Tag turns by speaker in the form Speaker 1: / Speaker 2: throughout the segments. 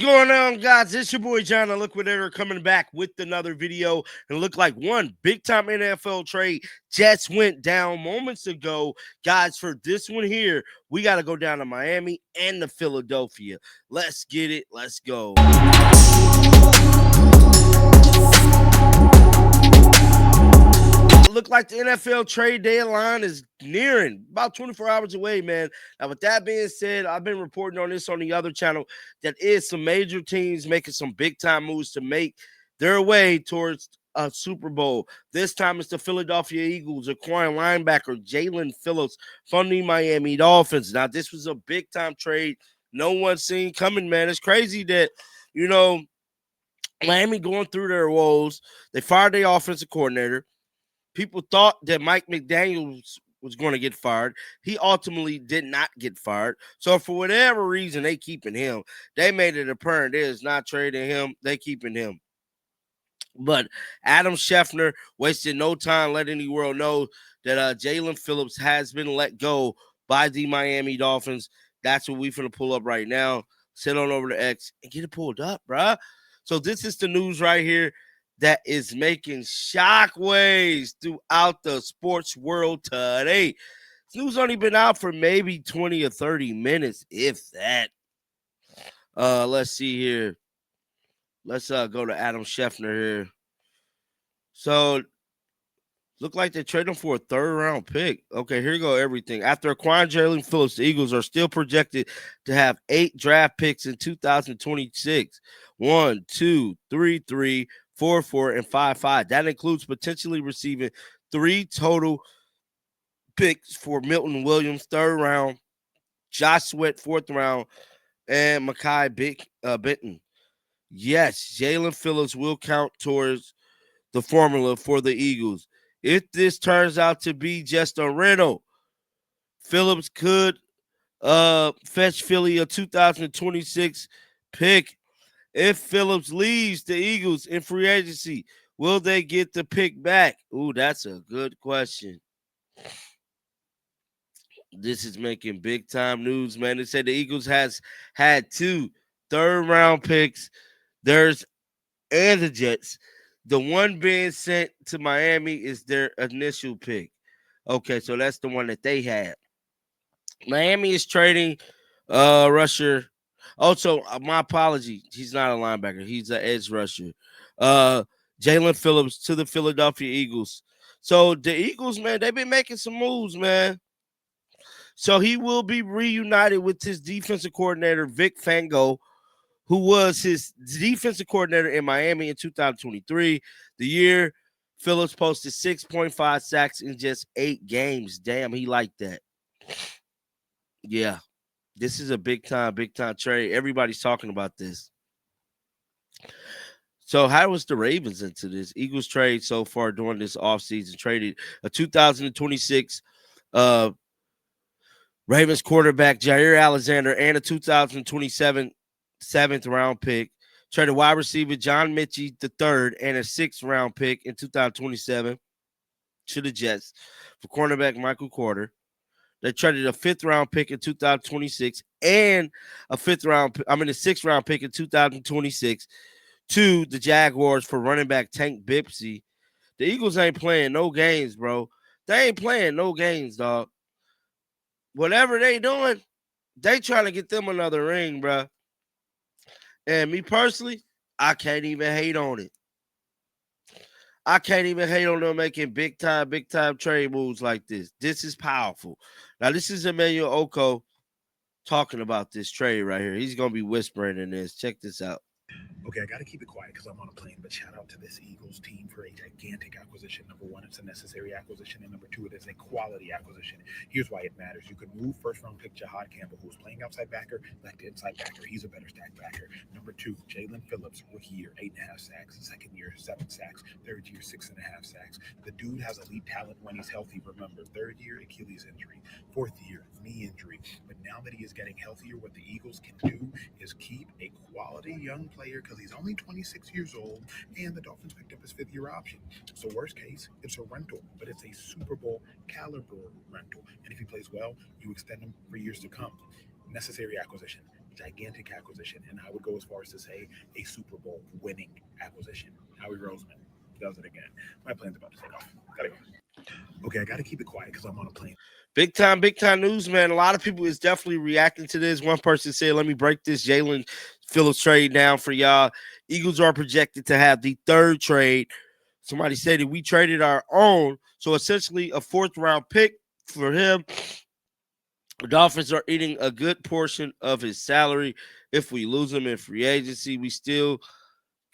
Speaker 1: Going on, guys? It's your boy John, the Liquidator, coming back with another video. And look like one big time NFL trade just went down moments ago. Guys, for this one here, we got to go down to Miami and to Philadelphia. Let's get it. Let's go. Look like the NFL trade deadline is nearing about 24 hours away, man. Now, with that being said, I've been reporting on this on the other channel that is some major teams making some big time moves to make their way towards a Super Bowl. This time it's the Philadelphia Eagles acquiring linebacker JAELAN Phillips from the Miami Dolphins. Now, this was a big time trade. No one's seen coming, man. It's crazy that, you know, Miami going through their woes. They fired their offensive coordinator. People thought that Mike McDaniels was going to get fired. He ultimately did not get fired. So for whatever reason, they keeping him. They made it apparent they is not trading him. They keeping him. But Adam Schefter wasted no time letting the world know that JAELAN Phillips has been let go by the Miami Dolphins. That's what we finna pull up right now. Sit on over to X and get it pulled up, bruh. So this is the news right here that is making shockwaves throughout the sports world today. This news only been out for maybe 20 or 30 minutes, if that. Let's see here. Let's go to Adam Schefter here. So look like they traded him for a third-round pick. Okay, here you go, everything. After acquiring JAELAN Phillips, the Eagles are still projected to have 8 draft picks in 2026. 1, 2, 3, 3, 4, 4, and 5, 5. That includes potentially receiving 3 total picks for Milton Williams, third round, Josh Sweat, fourth round, and Mekhi Benton. Yes, JAELAN Phillips will count towards the formula for the Eagles. If this turns out to be just a rental, Phillips could fetch Philly a 2026 pick. If Phillips leaves the Eagles in free agency, will they get the pick back? Ooh, that's a good question. This is making big time news, man. They said the Eagles has had 2 third-round picks. There's and the Jets. The one being sent to Miami is their initial pick. Okay, so that's the one that they had. Miami is trading rusher. Also, my apology. He's not a linebacker. He's an edge rusher. Uh JAELAN Phillips to the Philadelphia Eagles. So the Eagles, man, they've been making some moves, man. So he will be reunited with his defensive coordinator, Vic Fangio, who was his defensive coordinator in Miami in 2023. The year Phillips posted 6.5 sacks in just 8 games. Damn, he liked that. Yeah, this is a big time trade. Everybody's talking about this. So how was the Ravens into this? Eagles trade so far during this offseason traded a 2026 uh Ravens quarterback Jair Alexander and a 2027 7th round pick. Traded wide receiver John Mitchell III and a 6th round pick in 2027 to the Jets for cornerback Michael Carter. They traded a 5th round pick in 2026 and a 6th round pick in 2026 to the Jaguars for running back Tank Bigsby. The Eagles ain't playing no games, bro. They ain't playing no games, dog. Whatever they doing, they trying to get them another ring, bro. And me personally, I can't even hate on it. I can't even hate on them making big time trade moves like this. This is powerful. Now, this is Emmanuel Oko talking about this trade right here. He's going to be whispering in this. Check this out.
Speaker 2: Okay, I got to keep it quiet because I'm on a plane, but shout out to this Eagles team for a gigantic acquisition. Number one, it's a necessary acquisition, and number two, it is a quality acquisition. Here's why it matters. You could move first round pick Jahad Campbell, who's playing outside backer, back to inside backer. He's a better stack backer. Number two, JAELAN Phillips, rookie year, 8.5 sacks. Second year, 7 sacks. Third year, 6.5 sacks. The dude has elite talent when he's healthy. Remember, third year, Achilles injury. Fourth year, knee injury. But now that he is getting healthier, what the Eagles can do is keep a quality young player because he's only 26 years old, and the Dolphins picked up his 5th-year option. So worst case, it's a rental, but it's a Super Bowl caliber rental. And if he plays well, you extend him for years to come. Necessary acquisition. gigantic acquisition, and I would go as far as to say a Super Bowl winning acquisition. Howie Roseman does it again. My plane's about to take off. Gotta go. Okay, I gotta keep it quiet because I'm on a plane.
Speaker 1: Big time news, man. A lot of people is definitely reacting to this. One person said, let me break this JAELAN Phillips trade down for y'all. Eagles are projected to have the third trade. Somebody said that we traded our own. So essentially a fourth round pick for him. The Dolphins are eating a good portion of his salary. If we lose him in free agency, we still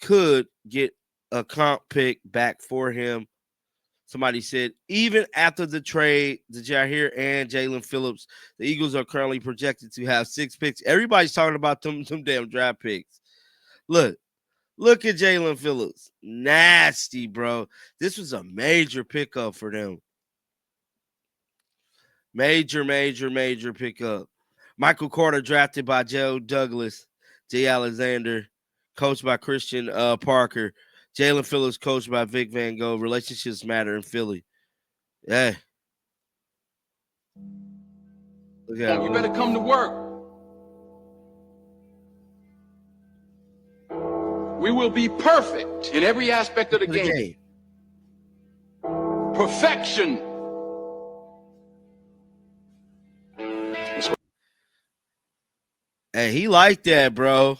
Speaker 1: could get a comp pick back for him. Somebody said, even after the trade, the Jair and JAELAN Phillips, the Eagles are currently projected to have 6 picks. Everybody's talking about them damn draft picks. Look at JAELAN Phillips. Nasty, bro. This was a major pickup for them. Major pickup. Michael Carter drafted by Joe Douglas. Jay Alexander, coached by Christian Parker. JAELAN Phillips, coached by Vic Van Gogh. Relationships matter in Philly. Hey. Look at
Speaker 3: You better come to work. We will be perfect in every aspect of the game. Perfection.
Speaker 1: Hey, he liked that, bro.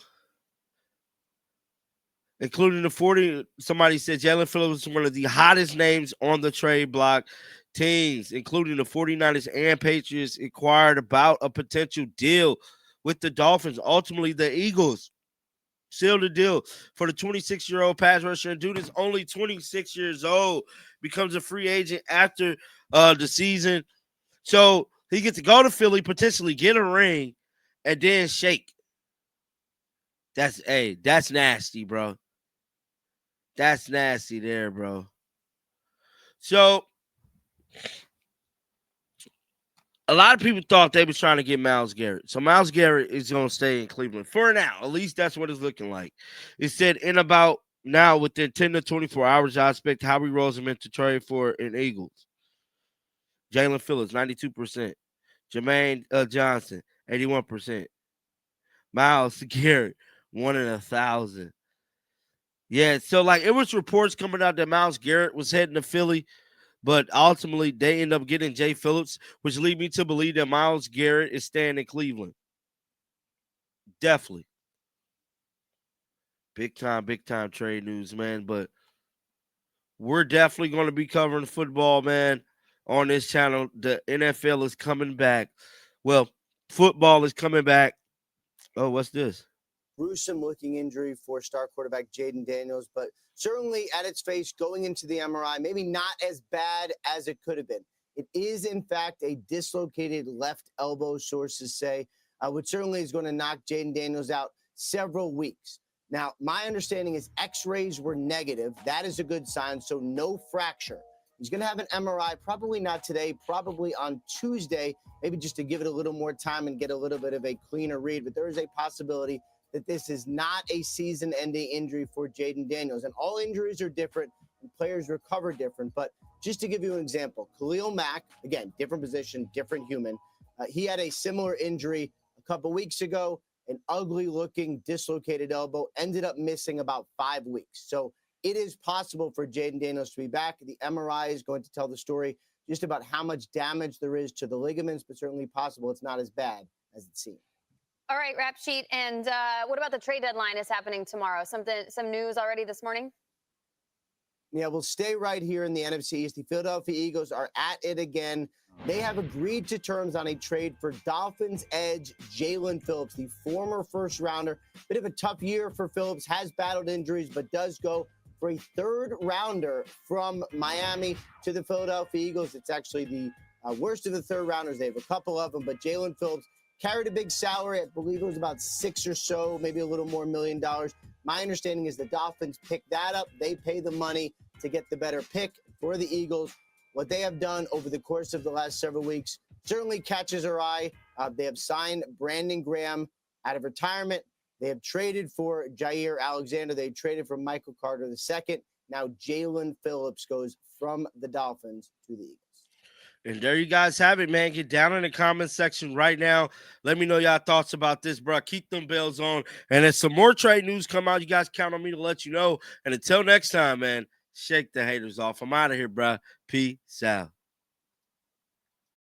Speaker 1: Including the 40, somebody said JAELAN Phillips is one of the hottest names on the trade block. Teams, including the 49ers and Patriots, inquired about a potential deal with the Dolphins. Ultimately, the Eagles sealed the deal for the 26-year-old pass rusher. And dude is only 26 years old, becomes a free agent after the season. So he gets to go to Philly, potentially get a ring, and then shake. That's nasty, bro. That's nasty there, bro. So a lot of people thought they was trying to get Myles Garrett. So Myles Garrett is going to stay in Cleveland for now. At least that's what it's looking like. It said in about now within 10 to 24 hours, I expect Howie Roseman to trade for an Eagles. JAELAN Phillips, 92%. Jermaine Johnson, 81%. Myles Garrett, 1 in 1,000. Yeah, so like it was reports coming out that Myles Garrett was heading to Philly, but ultimately they end up getting Jay Phillips, which lead me to believe that Myles Garrett is staying in Cleveland. Definitely. Big time trade news, man. But we're definitely going to be covering football, man, on this channel. The NFL is coming back. Well, football is coming back. Oh, what's this?
Speaker 4: Gruesome looking injury for star quarterback Jaden Daniels, but certainly at its face going into the MRI, maybe not as bad as it could have been. It is, in fact, a dislocated left elbow, sources say, which certainly is going to knock Jaden Daniels out several weeks. Now, my understanding is x-rays were negative. That is a good sign, so no fracture. He's going to have an MRI, probably not today, probably on Tuesday, maybe just to give it a little more time and get a little bit of a cleaner read. But there is a possibility that this is not a season-ending injury for Jaden Daniels. And all injuries are different, and players recover different. But just to give you an example, Khalil Mack, again, different position, different human. He had a similar injury a couple weeks ago, an ugly-looking dislocated elbow, ended up missing about 5 weeks. So it is possible for Jaden Daniels to be back. The MRI is going to tell the story just about how much damage there is to the ligaments, but certainly possible it's not as bad as it seems.
Speaker 5: All right, Rap Sheet. And what about the trade deadline is happening tomorrow? Some news already this morning?
Speaker 4: Yeah, we'll stay right here in the NFC East. The Philadelphia Eagles are at it again. They have agreed to terms on a trade for Dolphins edge JAELAN Phillips, the former first rounder. Bit of a tough year for Phillips, has battled injuries, but does go for a third rounder from Miami to the Philadelphia Eagles. It's actually the worst of the third rounders. They have a couple of them, but JAELAN Phillips carried a big salary. I believe it was about $6 or so, maybe a little more $1 million. My understanding is the Dolphins pick that up. They pay the money to get the better pick for the Eagles. What they have done over the course of the last several weeks certainly catches our eye. They have signed Brandon Graham out of retirement. They have traded for Jair Alexander. They traded for Michael Carter II. Now JAELAN Phillips goes from the Dolphins to the Eagles.
Speaker 1: And there you guys have it, man. Get down in the comment section right now. Let me know y'all thoughts about this, bro. Keep them bells on. And if some more trade news come out, you guys count on me to let you know. And until next time, man, shake the haters off. I'm out of here, bro. Peace out.